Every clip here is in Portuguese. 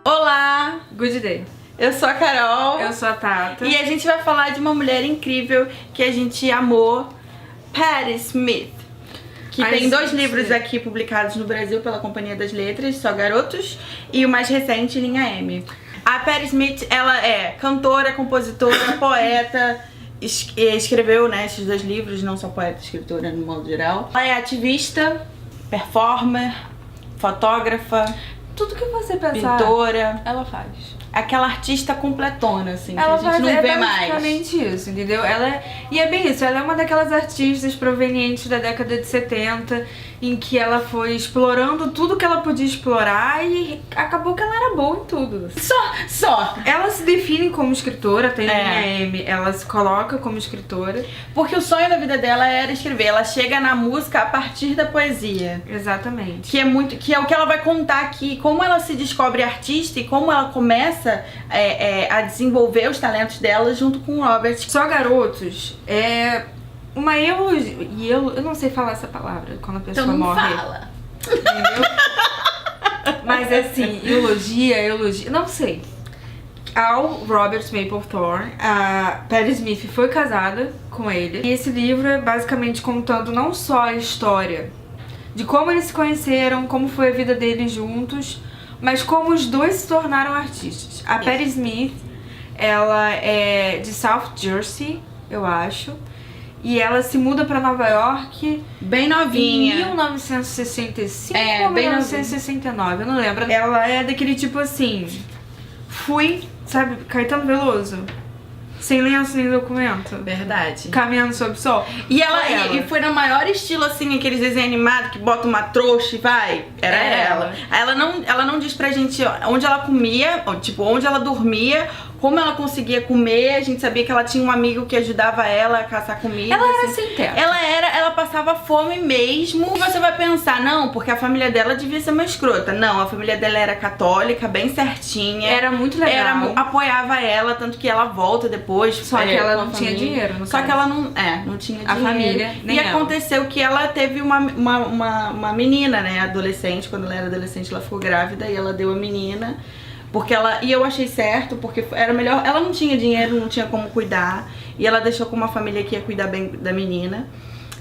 Olá! Good day. Eu sou a Carol. Eu sou a Tata. E a gente vai falar de uma mulher incrível que a gente amou, Patti Smith. Que tem dois livros aqui publicados no Brasil pela Companhia das Letras, Só Garotos, e o mais recente, Linha M. A Patti Smith, ela é cantora, compositora, poeta, escreveu, né, esses dois livros, não só poeta, escritora no modo geral. Ela é ativista, performer, fotógrafa, tudo que você pensar, pintora. ela faz. Aquela artista completona, assim, Ela que a gente não vê mais. basicamente isso, entendeu? E é bem isso, ela é uma daquelas artistas provenientes da década de 70, em que ela foi explorando tudo que ela podia explorar e acabou que ela era boa em tudo. Só. Ela se define como escritora, tem Linha M, ela se coloca como escritora. Porque o sonho da vida dela era escrever. Ela chega na música a partir da poesia. Exatamente. Que é o que ela vai contar aqui, como ela se descobre artista e como ela começa a desenvolver os talentos dela junto com o Robert. Só Garotos é uma eulogia. E eu não sei falar essa palavra quando a pessoa então não morre. fala. Entendeu? Mas assim, eulogia, não sei. Ao Robert Mapplethorne, a Patti Smith foi casada com ele. E esse livro é basicamente contando não só a história de como eles se conheceram, como foi a vida deles juntos, mas como os dois se tornaram artistas. A Patti Smith, ela é de South Jersey, eu acho. E ela se muda pra Nova York bem novinha. Em 1965 ou bem 1969, eu não lembro. Ela é daquele tipo assim, sabe, Caetano Veloso? Sem lenço nem documento. Verdade. Caminhando sob o sol. E foi no maior estilo, assim, aqueles desenhos animados que bota uma trouxa e vai. Era ela. Ela não diz pra gente onde ela comia, tipo, onde ela dormia, como ela conseguia comer. A gente sabia que ela tinha um amigo que ajudava ela a caçar comida. Ela era assim. sem teto. Ela passava fome mesmo. E você vai pensar, não, porque a família dela devia ser uma escrota. Não, a família dela era católica, bem certinha. Era muito legal. Apoiava ela, tanto que ela volta depois. Só que ela não tinha dinheiro, no caso. Que ela não tinha dinheiro. A família, nem ela. Aconteceu que ela teve uma menina, né, adolescente. Quando ela era adolescente, ela ficou grávida e ela deu a menina. E eu achei certo, porque era melhor. Ela não tinha dinheiro, não tinha como cuidar. E ela deixou com uma família que ia cuidar bem da menina.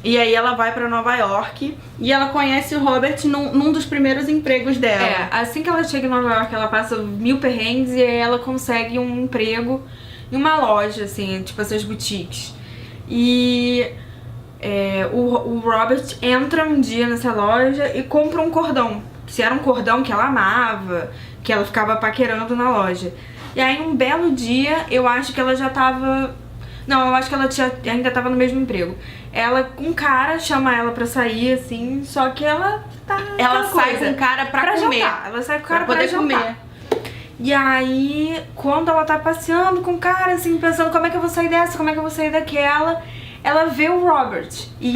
E aí ela vai pra Nova York e ela conhece o Robert num dos primeiros empregos dela. Assim que ela chega em Nova York, ela passa 1000 perrengues e aí ela consegue um emprego em uma loja, assim, tipo essas boutiques. E o Robert entra um dia nessa loja e compra um cordão. Se era um cordão que ela amava, que ela ficava paquerando na loja. E aí um belo dia, eu acho que ela já tava... Não, eu acho que ela ainda tava no mesmo emprego. Um cara chama ela pra sair, assim, só que ela sai com o cara pra comer. Jantar. Ela sai com o cara pra poder jantar. Comer. E aí, quando ela tá passeando com o cara, assim, pensando como é que eu vou sair dessa, como é que eu vou sair daquela, ela vê o Robert e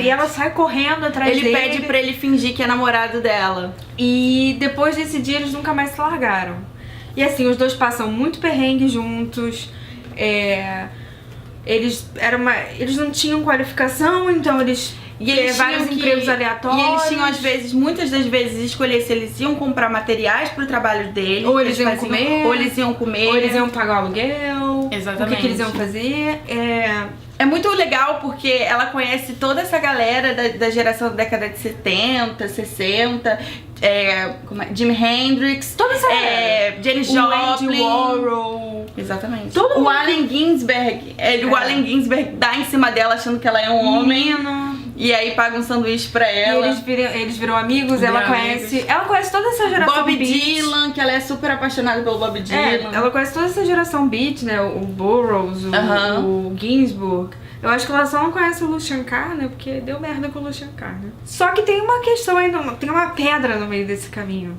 ela sai correndo atrás dele. Ele pede pra ele fingir que é namorado dela. E depois desse dia eles nunca mais se largaram. E assim, os dois passam muito perrengue juntos. Eles não tinham qualificação, então eles vários empregos aleatórios. E eles tinham, muitas das vezes, escolher se eles iam comprar materiais pro trabalho deles. Ou eles iam comer. Ou eles iam comer. Ou eles iam pagar o aluguel. Exatamente. O que eles iam fazer. É muito legal porque ela conhece toda essa galera da geração da década de 70, 60, Jimi Hendrix, toda essa galera. Janis Joplin, Andy Warhol. Exatamente. O Allen Ginsberg. O Allen Ginsberg dá em cima dela achando que ela é um homem. E aí paga um sanduíche pra ela. E eles viram amigos, ela conhece toda essa geração Bob beat. Dylan, que ela é super apaixonada pelo Bob Dylan. Ela conhece toda essa geração beat, né? O Burroughs, o Ginsburg. Eu acho que ela só não conhece o Lu Shankar, né? Porque deu merda com o Lu Shankar, né? Só que tem uma questão ainda, tem uma pedra no meio desse caminho.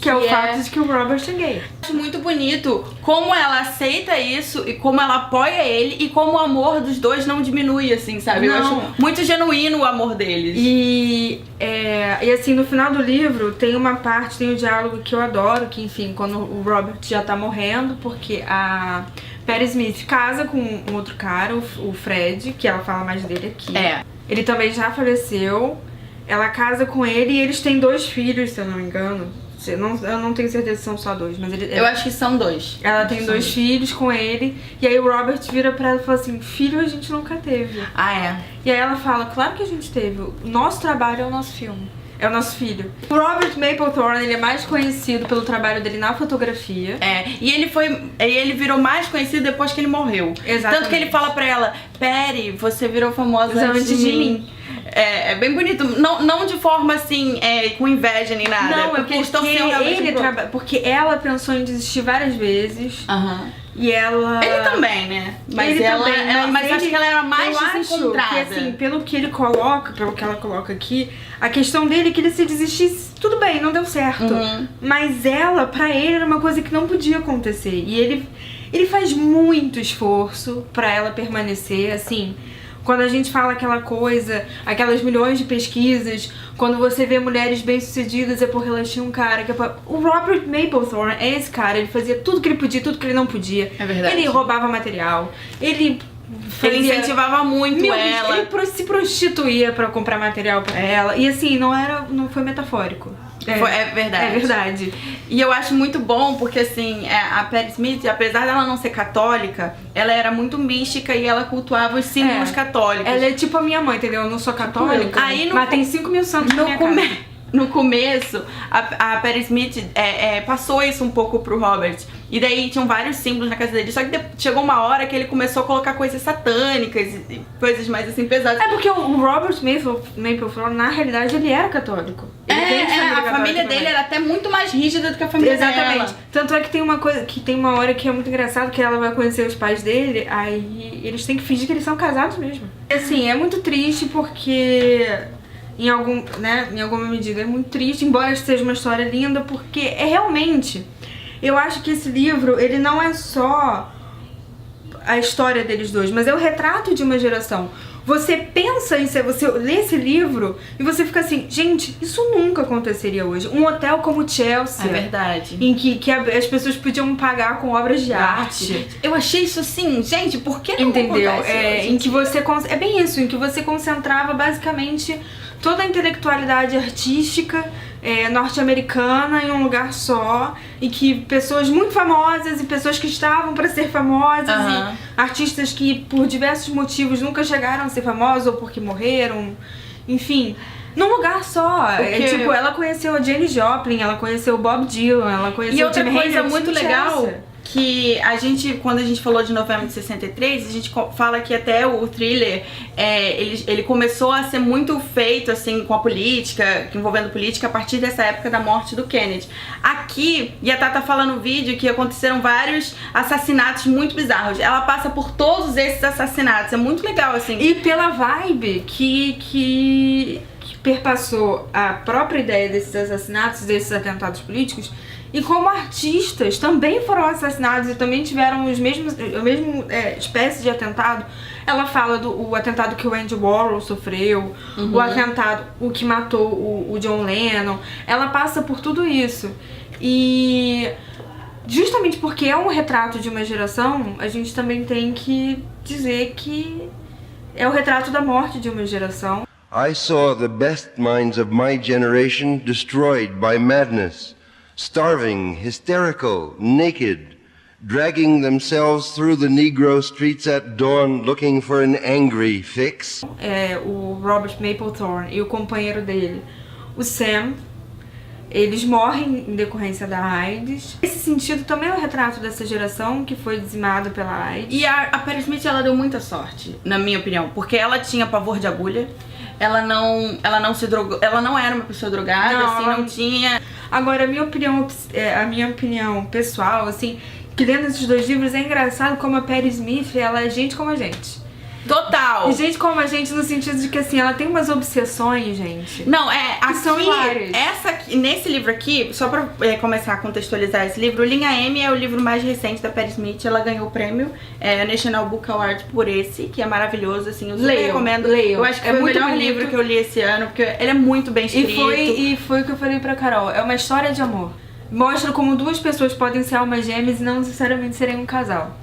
Que é o fato de que o Robert é gay. Acho muito bonito como ela aceita isso e como ela apoia ele e como o amor dos dois não diminui, assim, sabe? Não. Eu acho muito genuíno o amor deles. E assim, no final do livro tem uma parte, tem um diálogo que eu adoro, que enfim, quando o Robert já tá morrendo, porque a Patti Smith casa com um outro cara, o Fred, que ela fala mais dele aqui. Ele também já faleceu. ela casa com ele e eles têm 2 filhos, se eu não me engano. Eu não tenho certeza se são só 2, mas eu acho que são 2. Ela tem 2 filhos com ele. E aí o Robert vira pra ela e fala assim: filho a gente nunca teve. Ah, é? E aí ela fala: claro que a gente teve. O nosso trabalho é o nosso filme. É o nosso filho. O Robert Mapplethorne, ele é mais conhecido pelo trabalho dele na fotografia. E ele virou mais conhecido depois que ele morreu. Exatamente. Tanto que ele fala pra ela: Perry, você virou famosa antes de mim. É bem bonito. Não de forma assim, com inveja nem nada. Não, porque eles estão sendo realmente porque ela pensou em desistir várias vezes. E ela... Ele também, né? Mas ele ela, também, mas acho que ela era mais desencontrada. desencontrada. Que, assim, pelo que ele coloca, pelo que ela coloca aqui, a questão dele é que ele se desistisse, tudo bem, não deu certo. Mas ela, pra ele, era uma coisa que não podia acontecer. E ele faz muito esforço pra ela permanecer, assim... Quando a gente fala aquela coisa, aquelas milhões de pesquisas, quando você vê mulheres bem-sucedidas é porque elas tinham um cara que... O Robert Mapplethorne é esse cara, ele fazia tudo que ele podia, tudo que ele não podia. É verdade. Ele roubava material, ele incentivava muito ela. Ele se prostituía pra comprar material pra ela. E assim, não foi metafórico. É verdade. É verdade. E eu acho muito bom porque, assim, a Perry Smith, apesar dela não ser católica, ela era muito mística e ela cultuava os símbolos católicos. Ela é tipo a minha mãe, entendeu? Eu não sou católica, mas tem 5 mil santos na minha casa. No começo, a Perry Smith passou isso um pouco pro Robert. E daí tinham vários símbolos na casa dele. Só que chegou uma hora que ele começou a colocar coisas satânicas e coisas mais assim pesadas. É porque o Robert Mapplethorne, na realidade, ele era católico. A família dele era até muito mais rígida do que a família dela. Exatamente. Tanto é que tem uma hora que é muito engraçado, que ela vai conhecer os pais dele, aí eles têm que fingir que eles são casados mesmo. Assim, é muito triste porque... Em alguma medida é muito triste, embora seja uma história linda, porque realmente, eu acho que esse livro, ele não é só a história deles dois, mas é o retrato de uma geração. Você pensa em você lê esse livro e você fica assim, gente, isso nunca aconteceria hoje. Um hotel como Chelsea. É verdade. Em que as pessoas podiam pagar com obras de arte. Eu achei isso assim, gente, por que não entendeu? acontece hoje Em que você... É bem isso, em que você concentrava basicamente toda a intelectualidade artística norte-americana em um lugar só, e que pessoas muito famosas e pessoas que estavam para ser famosas e artistas que por diversos motivos nunca chegaram a ser famosos ou porque morreram, enfim, num lugar só. Tipo, ela conheceu a Janis Joplin, ela conheceu o Bob Dylan, ela conheceu o Jimi Hendrix. E outra coisa muito legal que quando a gente falou de Novembro de 63, a gente fala que até o Thriller, ele começou a ser muito feito, assim, com a política, envolvendo política, a partir dessa época da morte do Kennedy. Aqui, e a Tata fala no vídeo que aconteceram vários assassinatos muito bizarros. Ela passa por todos esses assassinatos, é muito legal, assim. E pela vibe que perpassou a própria ideia desses assassinatos, desses atentados políticos, e como artistas também foram assassinados e também tiveram a mesma espécie de atentado. Ela fala do atentado que o Andy Warhol sofreu, o atentado, o que matou o John Lennon. Ela passa por tudo isso. E justamente porque é um retrato de uma geração, a gente também tem que dizer que é o retrato da morte de uma geração. I saw the best minds of my generation destroyed by madness. Starving, hysterical, naked, dragging themselves through the Negro streets at dawn looking for an angry fix. O Robert Mapplethorne e o companheiro dele, o Sam, eles morrem em decorrência da AIDS. Nesse sentido, também é um retrato dessa geração que foi dizimada pela AIDS. E a Perry Smith, ela deu muita sorte, na minha opinião, porque ela tinha pavor de agulha. Ela não se drogou, ela não era uma pessoa drogada, não tinha... Agora, a minha opinião pessoal, assim, que lendo esses 2 livros é engraçado como a Perry Smith, ela é gente como a gente. Total! E gente como a gente no sentido de que, assim, ela tem umas obsessões, gente. Não, que são hilárias. Nesse livro aqui, só pra começar a contextualizar esse livro, Linha M é o livro mais recente da Perry Smith. Ela ganhou o prêmio National Book Award por esse, que é maravilhoso, assim, eu super recomendo. Leiam. Eu acho que foi o melhor livro que eu li esse ano, porque ele é muito bem escrito. E foi o que eu falei pra Carol, é uma história de amor. Mostra como 2 pessoas podem ser almas gêmeas e não necessariamente serem um casal.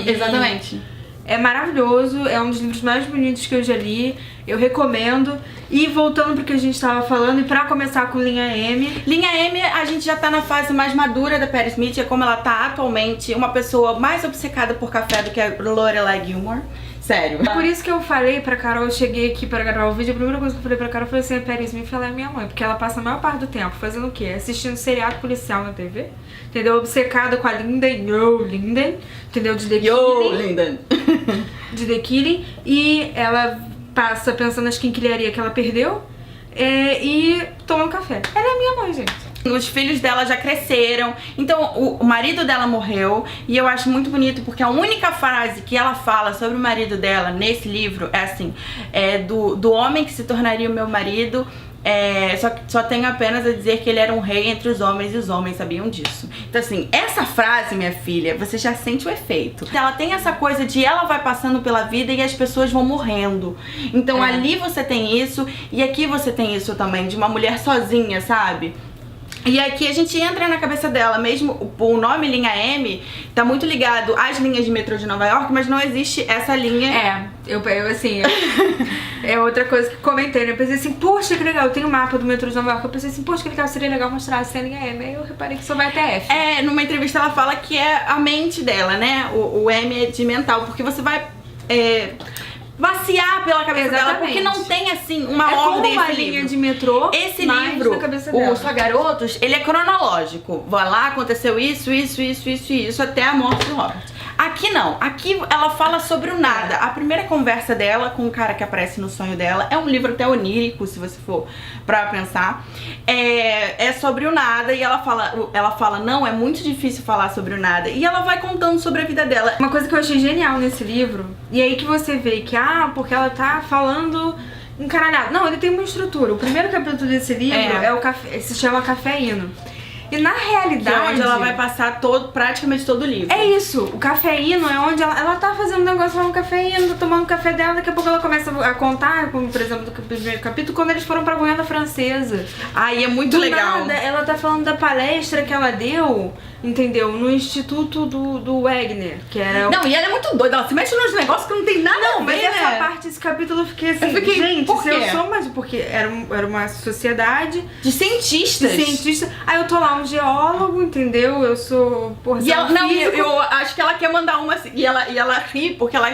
Exatamente. É maravilhoso, é um dos livros mais bonitos que eu já li. Eu recomendo. E voltando pro que a gente tava falando, e pra começar com Linha M. Linha M, a gente já tá na fase mais madura da Patti Smith, é como ela tá atualmente, uma pessoa mais obcecada por café do que a Lorelai Gilmore. Sério. Por isso que eu falei pra Carol, eu cheguei aqui pra gravar o vídeo, a primeira coisa que eu falei pra Carol foi assim, a Patti Smith, ela é minha mãe, porque ela passa a maior parte do tempo fazendo o quê? Assistindo seriado policial na TV, entendeu? Obcecada com a Linden, entendeu? De The Killing. De The Killing, e ela passa pensando nas quinquilharias que ela perdeu, e tomando café. Ela é minha mãe, gente. Os filhos dela já cresceram, então o marido dela morreu, e eu acho muito bonito porque a única frase que ela fala sobre o marido dela nesse livro é assim, do homem que se tornaria o meu marido, só tenho apenas a dizer que ele era um rei entre os homens e os homens sabiam disso. Então assim, essa frase, minha filha, você já sente o efeito. Ela tem essa coisa de ela vai passando pela vida e as pessoas vão morrendo. Então ali você tem isso, e aqui você tem isso também, de uma mulher sozinha, sabe? E aqui a gente entra na cabeça dela, mesmo o nome Linha M tá muito ligado às linhas de metrô de Nova York, mas não existe essa linha. É outra coisa que comentei, né? Eu pensei assim, poxa, que legal, tem o mapa do metrô de Nova York. Eu pensei assim, poxa, que legal, seria legal mostrar a linha M. Aí eu reparei que só vai até F. Numa entrevista ela fala que é a mente dela, né? O M é de mental, porque você vai vaciar pela cabeça dela, porque não tem assim uma ordem como uma linha de metrô. Esse livro, o Só Garotos, ele é cronológico. Vai lá, aconteceu isso, até a morte do Robert. Aqui não, aqui ela fala sobre o nada. A primeira conversa dela com o cara que aparece no sonho dela é um livro até onírico, se você for pra pensar. É sobre o nada, e ela fala, não, é muito difícil falar sobre o nada. E ela vai contando sobre a vida dela. Uma coisa que eu achei genial nesse livro, e aí que você vê que, porque ela tá falando encaralhado. Não, ele tem uma estrutura. O primeiro capítulo desse livro é o café, se chama Cafeíno. E na realidade... Que é onde ela vai passar praticamente todo o livro. É isso, o cafeíno é onde ela tá fazendo um negócio lá no cafeíno, tá tomando café dela, daqui a pouco ela começa a contar, como por exemplo, do primeiro capítulo, quando eles foram pra Guiana Francesa. Aí é muito legal. Nada, ela tá falando da palestra que ela deu, entendeu? No Instituto do Wagner, que era... Não, e ela é muito doida, ela se mexe nos negócios que não tem nada a ver, mas essa parte desse capítulo eu fiquei assim, gente, por quê? eu sou, mas porque era uma sociedade... De cientistas. Aí eu tô lá, um geólogo, entendeu? Eu sou, e ela, não, eu acho que ela quer mandar uma assim, e ela ri, porque ela...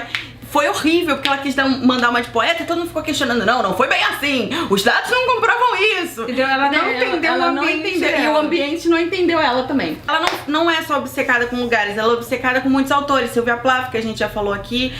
Foi horrível, porque ela quis mandar uma de poeta e todo mundo ficou questionando. Não foi bem assim. Os dados não comprovam isso. Entendeu? Ela não entendeu o ambiente. E o ambiente não entendeu ela também. Ela não é só obcecada com lugares, ela é obcecada com muitos autores. Sylvia Plath, que a gente já falou aqui.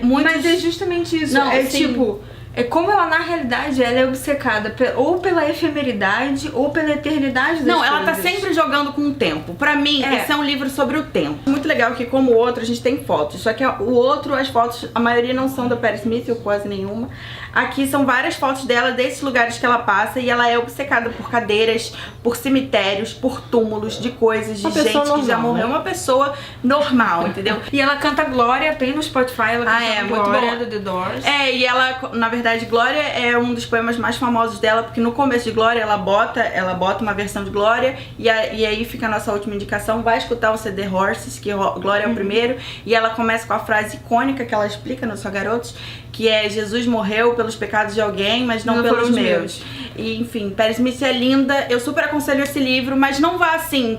Mas é justamente isso. Não, tipo... É como ela, na realidade, ela é obcecada ou pela efemeridade ou pela eternidade das ela coisas. tá sempre jogando com o tempo. Pra mim, esse é um livro sobre o tempo. Muito legal que, como o outro, a gente tem fotos. Só que o outro, as fotos, a maioria não são da Patti Smith, ou quase nenhuma. Aqui são várias fotos dela desses lugares que ela passa, e ela é obcecada por cadeiras, por cemitérios, por túmulos, de coisas, de gente normal, que já morreu. Uma pessoa normal, entendeu? E ela canta Glória, tem no Spotify, ela canta Glória do The Doors. E ela, na verdade, Glória é um dos poemas mais famosos dela, porque no começo de Glória ela bota uma versão de Glória, e aí fica a nossa última indicação. Vai escutar o CD Horses, que Glória é o primeiro, e ela começa com a frase icônica que ela explica no Só Garotos, que é: Jesus morreu pelos pecados de alguém, mas não pelos meus. E enfim, Patti Smith é linda, eu super aconselho esse livro, mas não vá assim,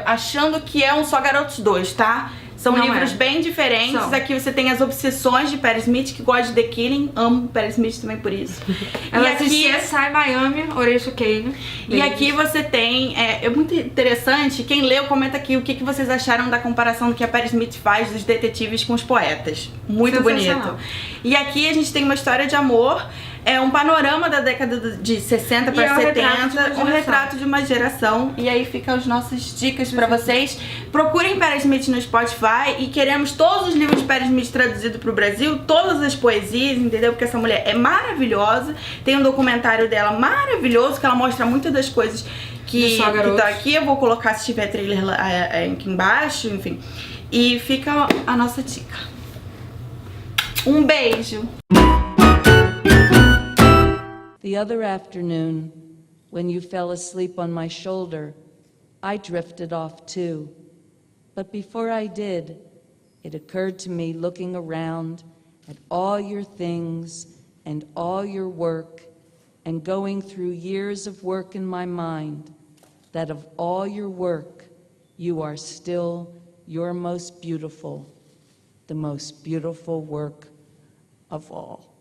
achando que é um Só Garotos 2, tá? São livros bem diferentes. Aqui você tem as obsessões de Patti Smith, que gosta de The Killing. Amo Patti Smith também por isso. Ela assistia Sai Miami, Horatio Kane. E aqui você tem... É muito interessante. Quem leu, comenta aqui o que vocês acharam da comparação do que a Patti Smith faz dos detetives com os poetas. Muito bonito. E aqui a gente tem uma história de amor. É um panorama da década de 60 para 70, um retrato de uma geração. E aí ficam as nossas dicas pra vocês. Procurem Patti Smith no Spotify, e queremos todos os livros de Patti Smith traduzidos pro Brasil, todas as poesias, entendeu? Porque essa mulher é maravilhosa. Tem um documentário dela maravilhoso, que ela mostra muitas das coisas que tá aqui. Eu vou colocar, se tiver trailer lá, aqui embaixo, enfim. E fica a nossa dica. Um beijo! The other afternoon, when you fell asleep on my shoulder, I drifted off too. But before I did, it occurred to me looking around at all your things and all your work and going through years of work in my mind that of all your work, you are still your most beautiful, the most beautiful work of all.